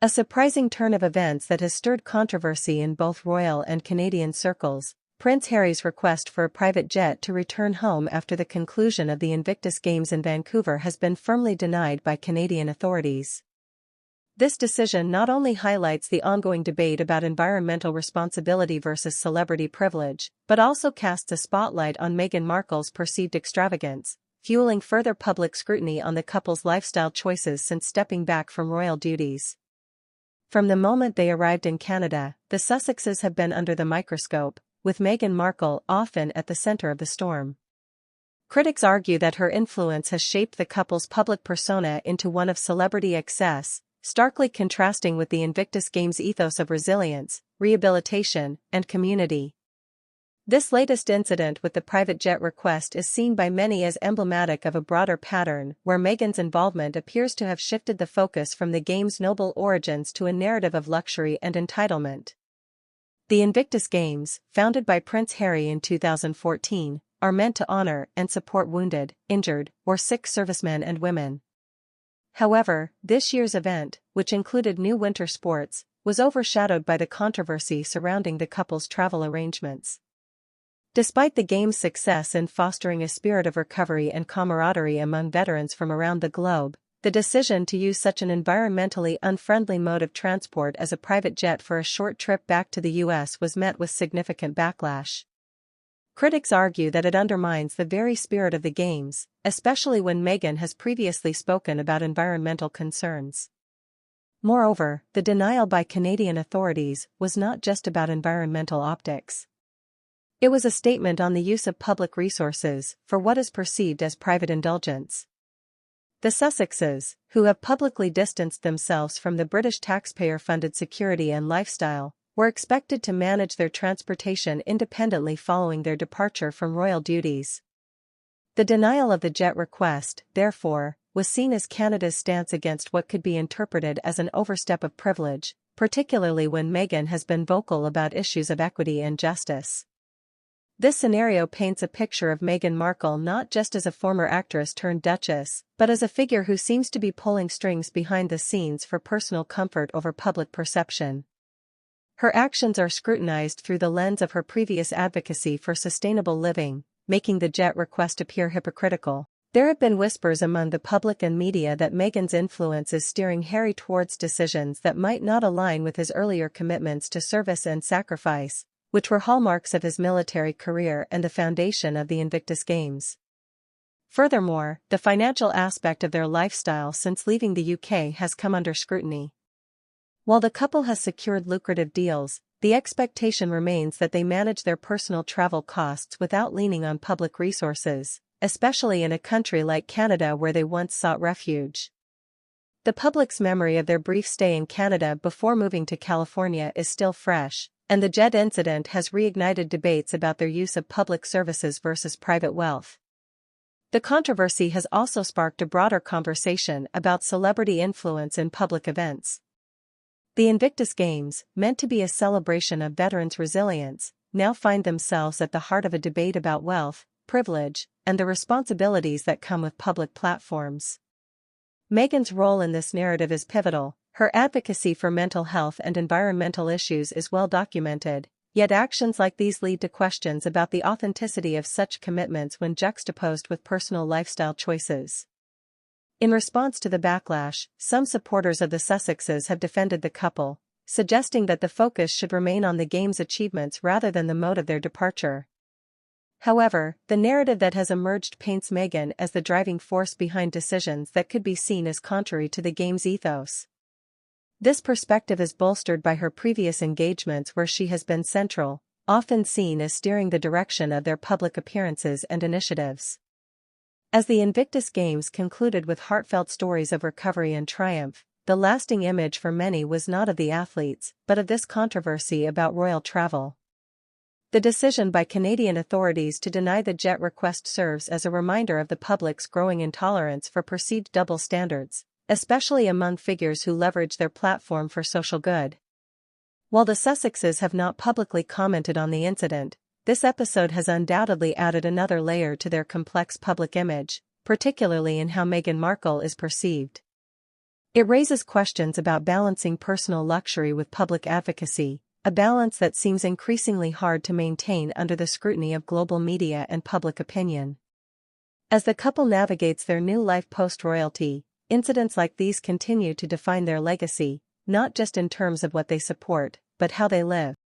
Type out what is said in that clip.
A surprising turn of events that has stirred controversy in both royal and Canadian circles. Prince Harry's request for a private jet to return home after the conclusion of the Invictus Games in Vancouver has been firmly denied by Canadian authorities. This decision not only highlights the ongoing debate about environmental responsibility versus celebrity privilege, but also casts a spotlight on Meghan Markle's perceived extravagance, fueling further public scrutiny on the couple's lifestyle choices since stepping back from royal duties. From the moment they arrived in Canada, the Sussexes have been under the microscope, with Meghan Markle often at the center of the storm. Critics argue that her influence has shaped the couple's public persona into one of celebrity excess, starkly contrasting with the Invictus Games' ethos of resilience, rehabilitation, and community. This latest incident with the private jet request is seen by many as emblematic of a broader pattern where Meghan's involvement appears to have shifted the focus from the Games' noble origins to a narrative of luxury and entitlement. The Invictus Games, founded by Prince Harry in 2014, are meant to honor and support wounded, injured, or sick servicemen and women. However, this year's event, which included new winter sports, was overshadowed by the controversy surrounding the couple's travel arrangements. Despite the Games' success in fostering a spirit of recovery and camaraderie among veterans from around the globe, the decision to use such an environmentally unfriendly mode of transport as a private jet for a short trip back to the U.S. was met with significant backlash. Critics argue that it undermines the very spirit of the Games, especially when Meghan has previously spoken about environmental concerns. Moreover, the denial by Canadian authorities was not just about environmental optics. It was a statement on the use of public resources for what is perceived as private indulgence. The Sussexes, who have publicly distanced themselves from the British taxpayer-funded security and lifestyle, were expected to manage their transportation independently following their departure from royal duties. The denial of the jet request, therefore, was seen as Canada's stance against what could be interpreted as an overstep of privilege, particularly when Meghan has been vocal about issues of equity and justice. This scenario paints a picture of Meghan Markle not just as a former actress turned duchess, but as a figure who seems to be pulling strings behind the scenes for personal comfort over public perception. Her actions are scrutinized through the lens of her previous advocacy for sustainable living, making the jet request appear hypocritical. There have been whispers among the public and media that Meghan's influence is steering Harry towards decisions that might not align with his earlier commitments to service and sacrifice, which were hallmarks of his military career and the foundation of the Invictus Games. Furthermore, the financial aspect of their lifestyle since leaving the UK has come under scrutiny. While the couple has secured lucrative deals, the expectation remains that they manage their personal travel costs without leaning on public resources, especially in a country like Canada where they once sought refuge. The public's memory of their brief stay in Canada before moving to California is still fresh, and the jet incident has reignited debates about their use of public services versus private wealth. The controversy has also sparked a broader conversation about celebrity influence in public events. The Invictus Games, meant to be a celebration of veterans' resilience, now find themselves at the heart of a debate about wealth, privilege, and the responsibilities that come with public platforms. Meghan's role in this narrative is pivotal. Her advocacy for mental health and environmental issues is well documented, yet actions like these lead to questions about the authenticity of such commitments when juxtaposed with personal lifestyle choices. In response to the backlash, some supporters of the Sussexes have defended the couple, suggesting that the focus should remain on the Games' achievements rather than the mode of their departure. However, the narrative that has emerged paints Meghan as the driving force behind decisions that could be seen as contrary to the Games' ethos. This perspective is bolstered by her previous engagements where she has been central, often seen as steering the direction of their public appearances and initiatives. As the Invictus Games concluded with heartfelt stories of recovery and triumph, the lasting image for many was not of the athletes, but of this controversy about royal travel. The decision by Canadian authorities to deny the jet request serves as a reminder of the public's growing intolerance for perceived double standards, especially among figures who leverage their platform for social good. While the Sussexes have not publicly commented on the incident, this episode has undoubtedly added another layer to their complex public image, particularly in how Meghan Markle is perceived. It raises questions about balancing personal luxury with public advocacy, a balance that seems increasingly hard to maintain under the scrutiny of global media and public opinion. As the couple navigates their new life post-royalty, incidents like these continue to define their legacy, not just in terms of what they support, but how they live.